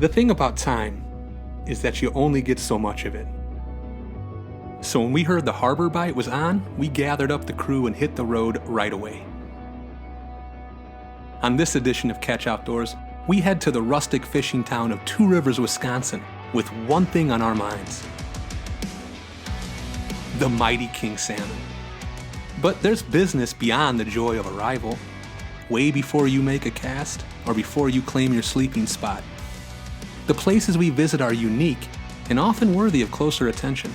The thing about time is that you only get so much of it. So when we heard the harbor bite was on, we gathered up the crew and hit the road right away. On this edition of Ketch Outdoors, we head to the rustic fishing town of Two Rivers, Wisconsin, with one thing on our minds: the mighty King Salmon. But there's business beyond the joy of arrival, way before you make a cast or before you claim your sleeping spot. The places we visit are unique and often worthy of closer attention.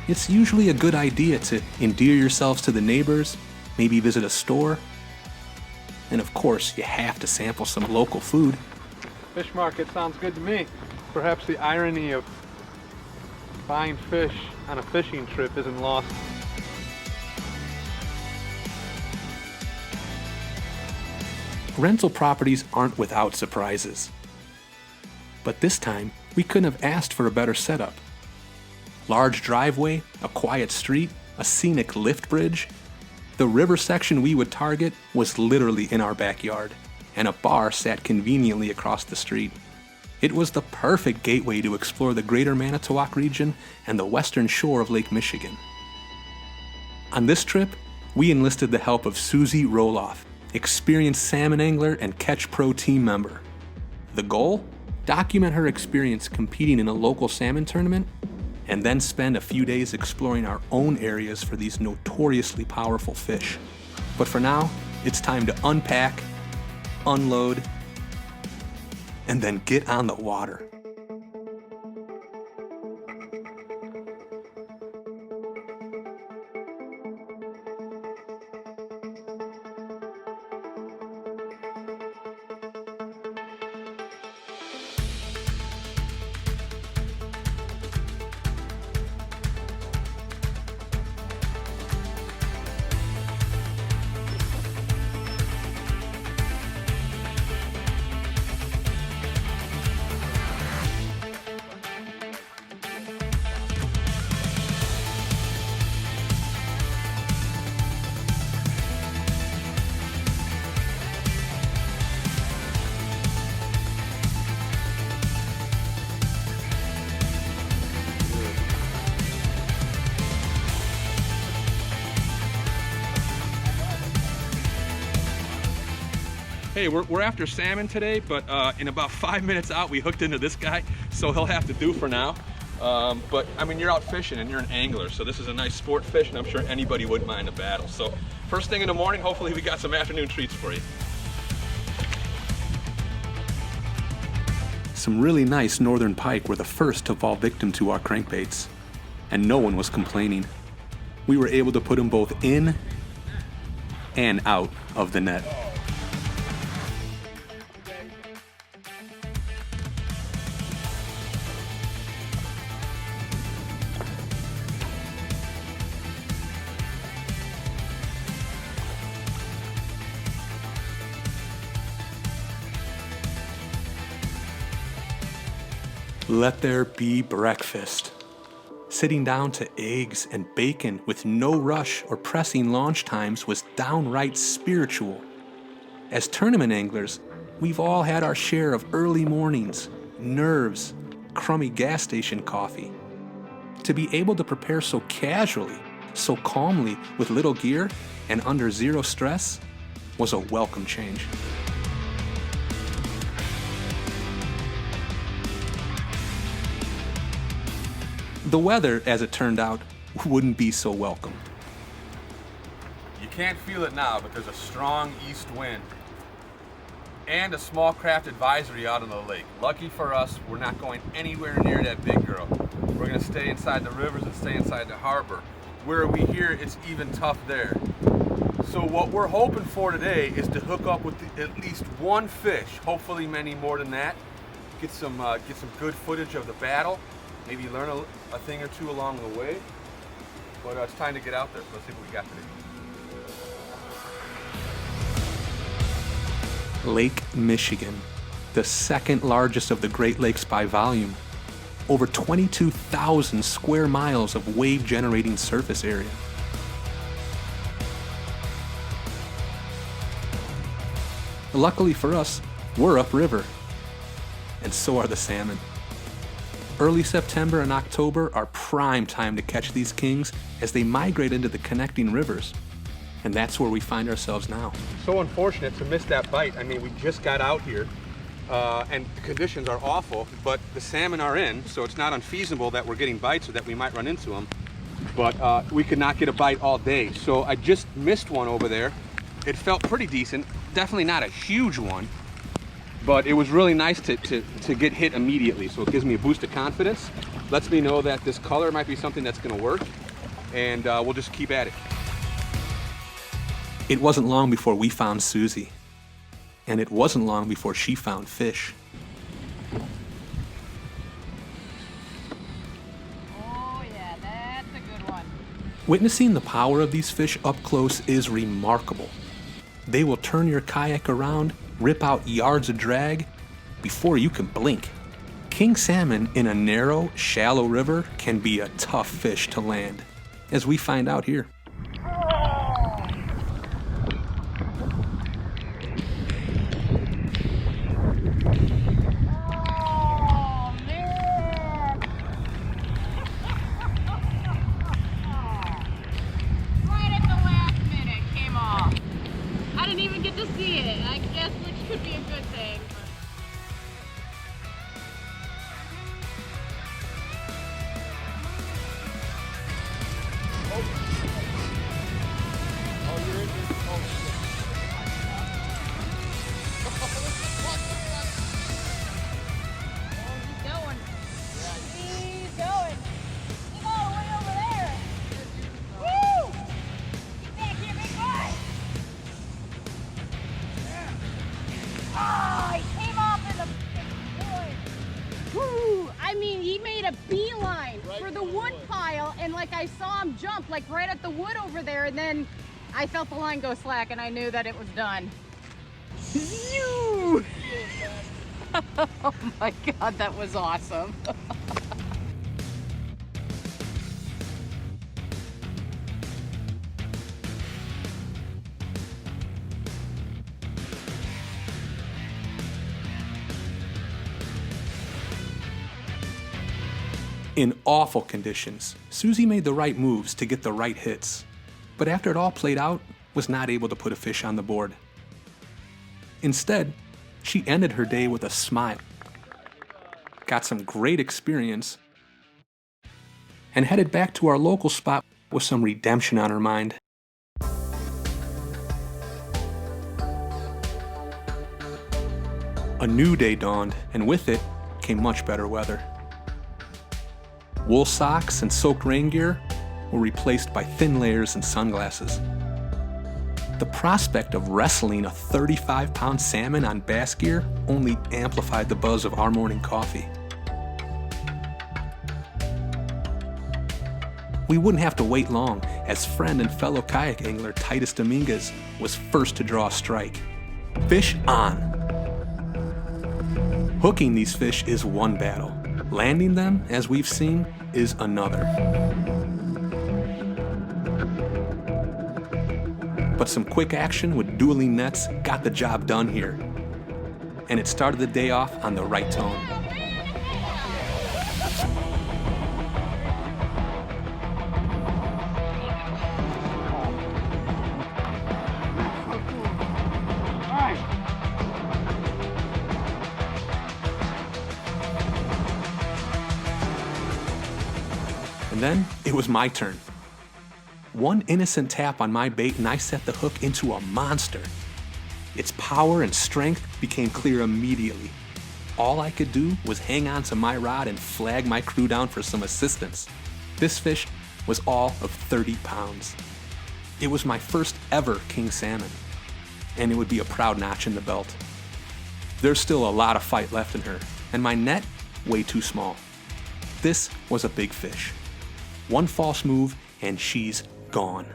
It's usually a good idea to endear yourselves to the neighbors, maybe visit a store, and of course, you have to sample some local food. Fish market sounds good to me. Perhaps the irony of buying fish on a fishing trip isn't lost. Rental properties aren't without surprises. But this time, we couldn't have asked for a better setup. Large driveway, a quiet street, a scenic lift bridge. The river section we would target was literally in our backyard, and a bar sat conveniently across the street. It was the perfect gateway to explore the greater Manitowoc region and the western shore of Lake Michigan. On this trip, we enlisted the help of Susie Roloff, experienced salmon angler and Ketch Pro team member. The goal? Document her experience competing in a local salmon tournament, and then spend a few days exploring our own areas for these notoriously powerful fish. But for now, it's time to unpack, unload, and then get on the water. Hey, we're after salmon today, but in about 5 minutes out, we hooked into this guy, so he'll have to do for now. But I mean, you're out fishing and you're an angler, so this is a nice sport fish, and I'm sure anybody wouldn't mind a battle. So first thing in the morning, hopefully we got some afternoon treats for you. Some really nice northern pike were the first to fall victim to our crankbaits, and no one was complaining. We were able to put them both in and out of the net. Let there be breakfast. Sitting down to eggs and bacon with no rush or pressing launch times was downright spiritual. As tournament anglers, we've all had our share of early mornings, nerves, crummy gas station coffee. To be able to prepare so casually, so calmly with little gear and under zero stress was a welcome change. The weather, as it turned out, wouldn't be so welcome. You can't feel it now, but there's a strong east wind and a small craft advisory out on the lake. Lucky for us, we're not going anywhere near that big girl. We're gonna stay inside the rivers and stay inside the harbor. Where we hear it's even tough there. So what we're hoping for today is to hook up with at least one fish, hopefully many more than that. Get some good footage of the battle. Maybe learn a thing or two along the way. But it's time to get out there. So let's see what we got today. Lake Michigan, the second largest of the Great Lakes by volume. Over 22,000 square miles of wave-generating surface area. Luckily for us, We're upriver, and so are the salmon. Early September and October are prime time to catch these kings as they migrate into the connecting rivers. And that's where we find ourselves now. So unfortunate to miss that bite. I mean, we just got out here and the conditions are awful, but the salmon are in, so it's not unfeasible that we're getting bites or that we might run into them. But we could not get a bite all day. So I just missed one over there. It felt pretty decent. Definitely not a huge one, but it was really nice to get hit immediately. So it gives me a boost of confidence. Lets me know that this color might be something that's gonna work, and we'll just keep at it. It wasn't long before we found Susie, and it wasn't long before she found fish. Oh yeah, that's a good one. Witnessing the power of these fish up close is remarkable. They will turn your kayak around, rip out yards of drag before you can blink. King salmon in a narrow, shallow river can be a tough fish to land, as we find out here. And like I saw him jump like right at the wood over there, and then I felt the line go slack and I knew that it was done. Oh my God, that was awesome. In awful conditions, Susie made the right moves to get the right hits, but after it all played out, was not able to put a fish on the board. Instead, she ended her day with a smile, got some great experience, and headed back to our local spot with some redemption on her mind. A new day dawned, and with it came much better weather. Wool socks and soaked rain gear were replaced by thin layers and sunglasses. The prospect of wrestling a 35-pound salmon on bass gear only amplified the buzz of our morning coffee. We wouldn't have to wait long, as friend and fellow kayak angler Titus Dominguez was first to draw a strike. Fish on! Hooking these fish is one battle. Landing them, as we've seen, is another. But some quick action with dueling nets got the job done here. And it started the day off on the right tone. And then it was my turn. One innocent tap on my bait and I set the hook into a monster. Its power and strength became clear immediately. All I could do was hang on to my rod and flag my crew down for some assistance. This fish was all of 30 pounds. It was my first ever king salmon, and it would be a proud notch in the belt. There's still a lot of fight left in her, and my net way too small. This was a big fish. One false move and she's gone.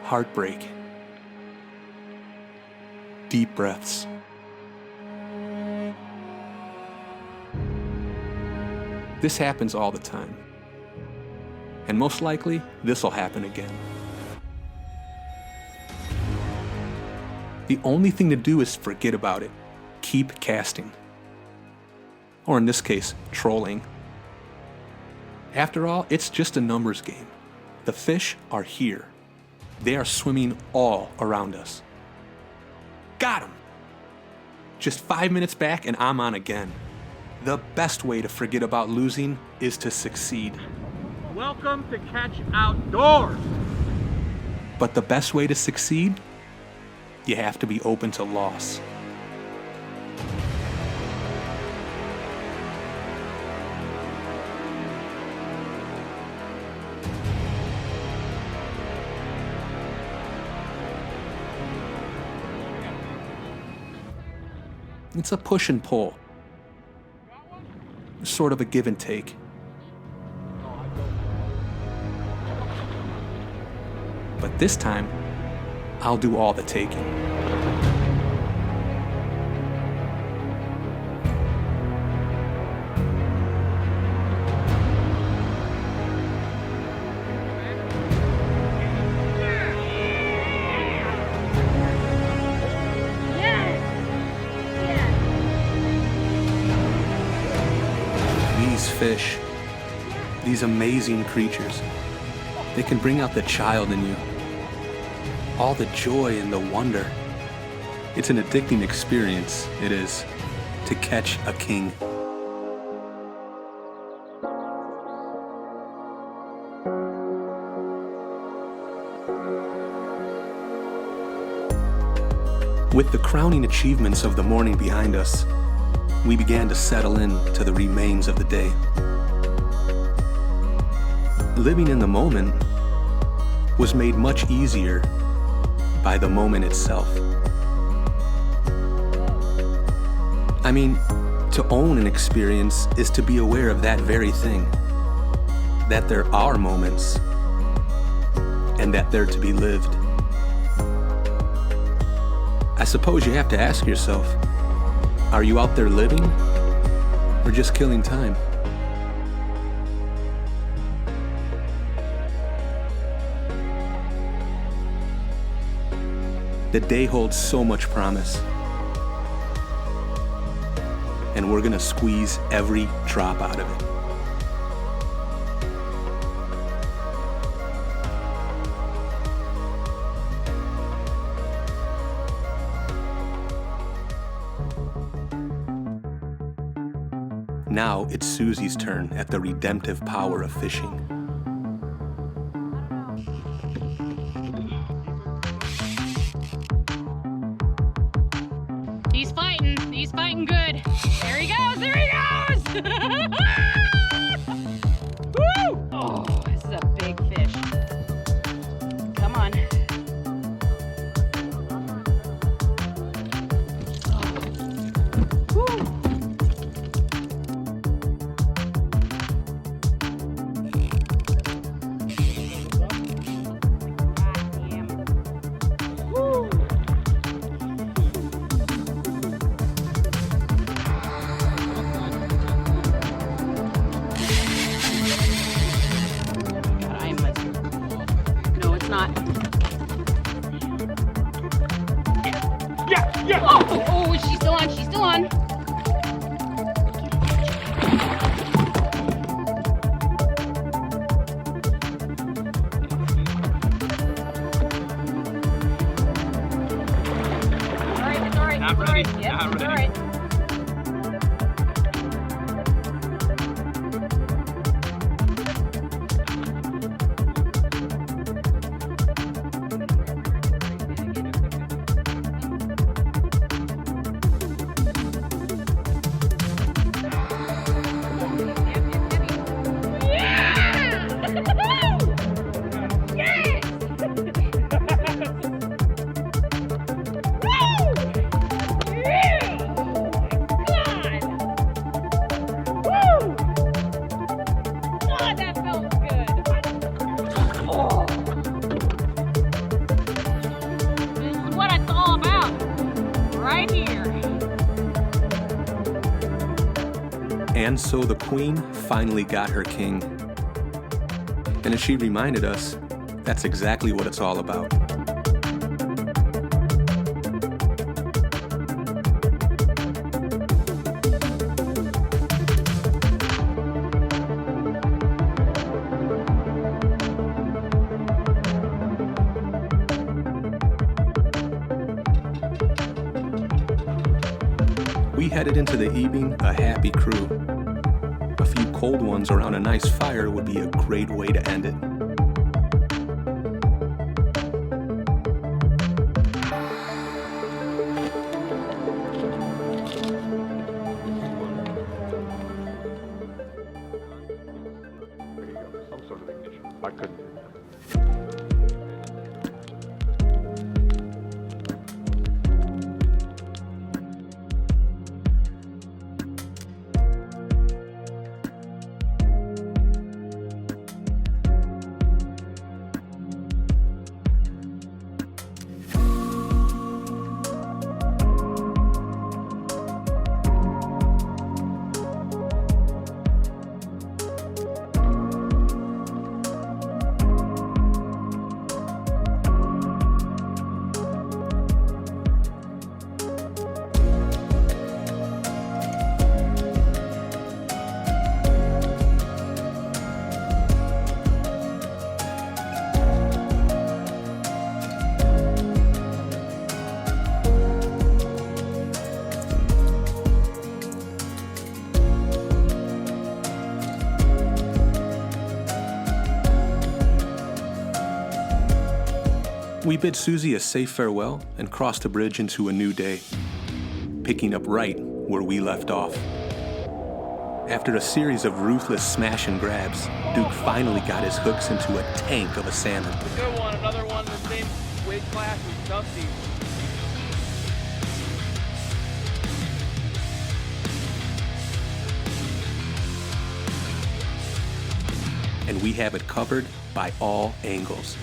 Heartbreak. Deep breaths. This happens all the time. And most likely, this'll happen again. The only thing to do is forget about it. Keep casting. Or in this case, trolling. After all, it's just a numbers game. The fish are here. They are swimming all around us. Got 'em! Just 5 minutes back and I'm on again. The best way to forget about losing is to succeed. Welcome to Ketch Outdoors. But the best way to succeed? You have to be open to loss. It's a push and pull. Sort of a give and take. But this time, I'll do all the taking. These fish, these amazing creatures, they can bring out the child in you. All the joy and the wonder. It's an addicting experience, it is, to catch a king. With the crowning achievements of the morning behind us, we began to settle in to the remains of the day. Living in the moment was made much easier by the moment itself. I mean, to own an experience is to be aware of that very thing, that there are moments and that they're to be lived. I suppose you have to ask yourself, are you out there living or just killing time? The day holds so much promise. And we're gonna squeeze every drop out of it. Now it's Susie's turn at the redemptive power of fishing. He's fighting good. There he goes, there he goes! Woo! Oh, this is a big fish. Come on. Woo! Yeah. Oh, she's still on. She's still on. All right, it's all right. Not ready. Yep, Not ready. All right. And so the queen finally got her king. And as she reminded us, that's exactly what it's all about. We headed into the evening a happy crew. A few cold ones around a nice fire would be a great way to end it. Some sort of ignition. I couldn't. We bid Susie a safe farewell and crossed the bridge into a new day, picking up right where we left off. After a series of ruthless smash and grabs, Duke finally got his hooks into a tank of a salmon. Good one, another one in the same weight class as Dusty. And we have it covered by all angles.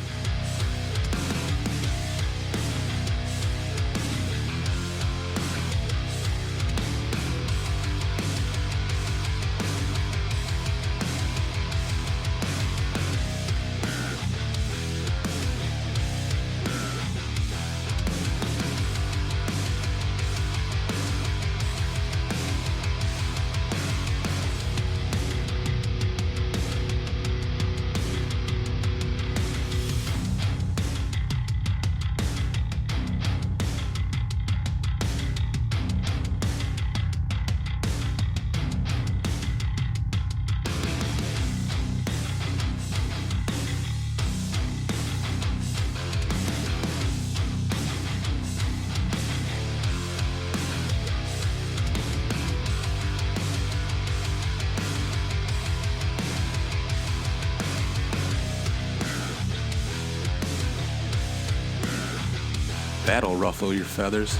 That'll ruffle your feathers.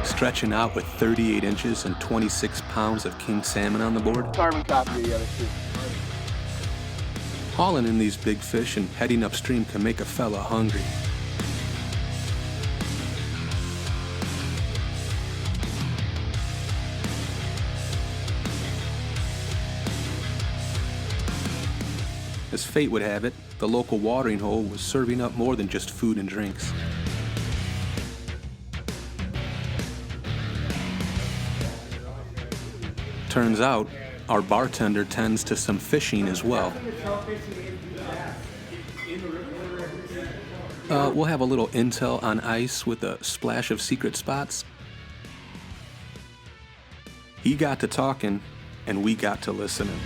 Stretching out with 38 inches and 26 pounds of king salmon on the board. Carbon copy of the other two. Hauling in these big fish and heading upstream can make a fella hungry. As fate would have it, the local watering hole was serving up more than just food and drinks. Turns out, our bartender tends to some fishing as well. We'll have a little intel on ice with a splash of secret spots. He got to talking, and we got to listening.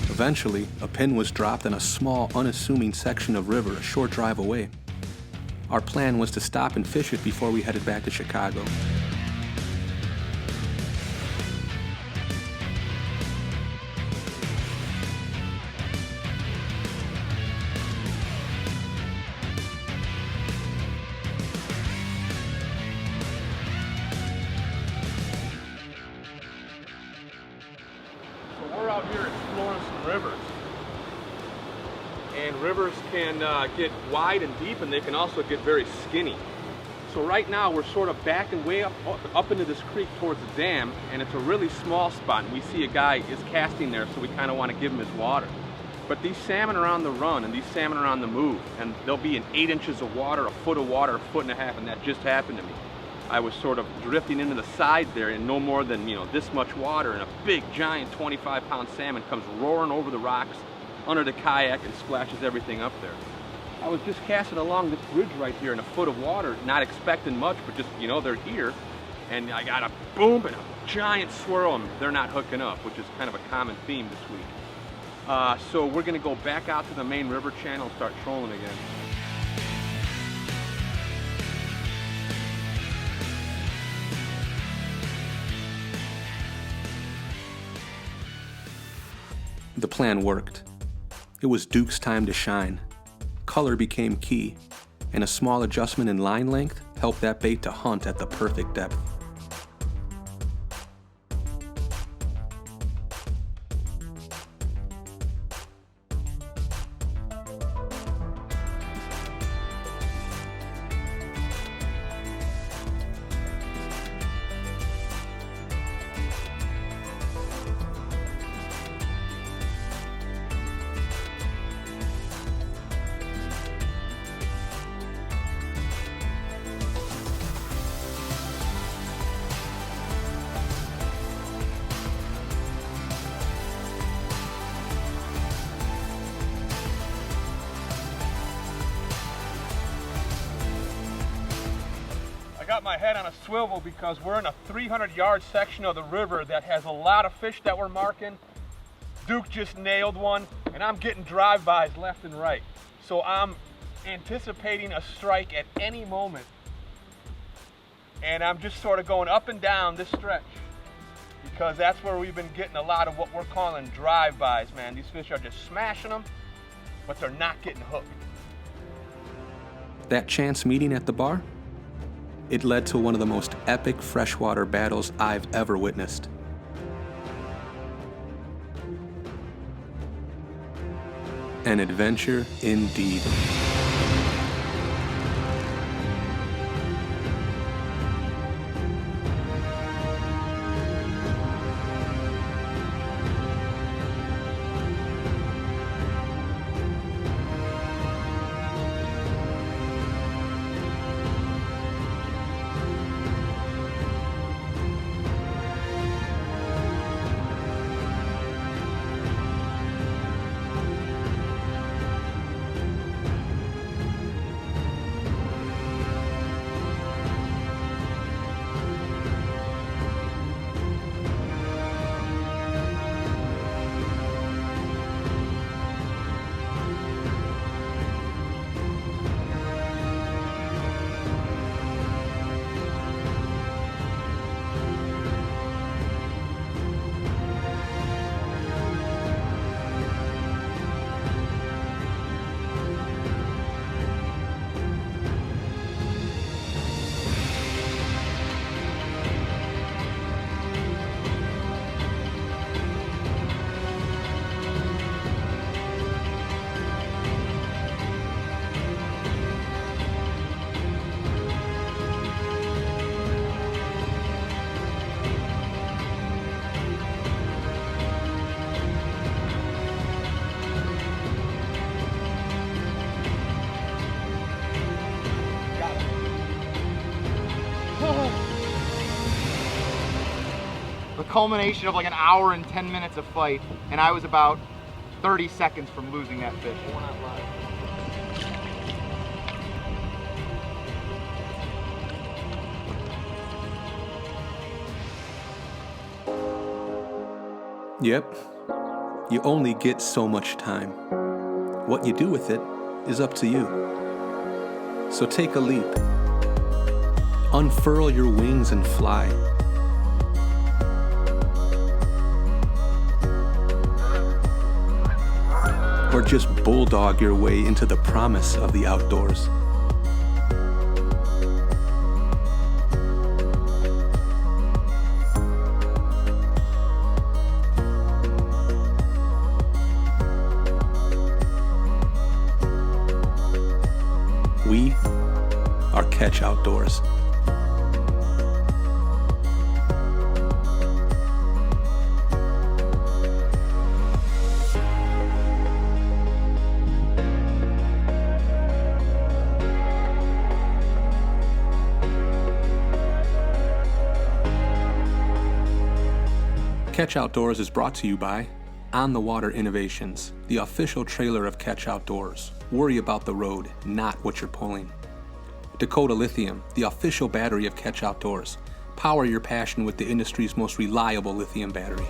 Eventually, a pin was dropped in a small, unassuming section of river a short drive away. Our plan was to stop and fish it before we headed back to Chicago. So we're out here exploring rivers can get wide and deep, and they can also get very skinny. So right now we're sort of backing way up into this creek towards the dam, and it's a really small spot, and we see a guy is casting there, so we kind of want to give him his water. But these salmon are on the run, and these salmon are on the move, and there'll be in 8 inches of water, a foot of water, a foot and a half, and that just happened to me. I was sort of drifting into the side there, and no more than, you know, this much water, and a big giant 25-pound salmon comes roaring over the rocks under the kayak and splashes everything up there. I was just casting along this bridge right here in a foot of water, not expecting much, but just, you know, they're here. And I got a boom and a giant swirl, and they're not hooking up, which is kind of a common theme this week. So we're gonna go back out to the main river channel and start trolling again. The plan worked. It was Duke's time to shine. Color became key, and a small adjustment in line length helped that bait to hunt at the perfect depth. I got my head on a swivel because we're in a 300-yard section of the river that has a lot of fish that we're marking. Duke just nailed one, and I'm getting drive-bys left and right. So I'm anticipating a strike at any moment. And I'm just sort of going up and down this stretch because that's where we've been getting a lot of what we're calling drive-bys, man. These fish are just smashing them, but they're not getting hooked. That chance meeting at the bar? It led to one of the most epic freshwater battles I've ever witnessed. An adventure indeed. The culmination of like an hour and 10 minutes of fight, and I was about 30 seconds from losing that fish. Yep, you only get so much time. What you do with it is up to you. So take a leap. Unfurl your wings and fly. Or just bulldog your way into the promise of the outdoors. Ketch Outdoors. Ketch Outdoors is brought to you by On the Water Innovations, the official trailer of Ketch Outdoors. Worry about the road, not what you're pulling. Dakota Lithium, the official battery of Ketch Outdoors. Power your passion with the industry's most reliable lithium battery.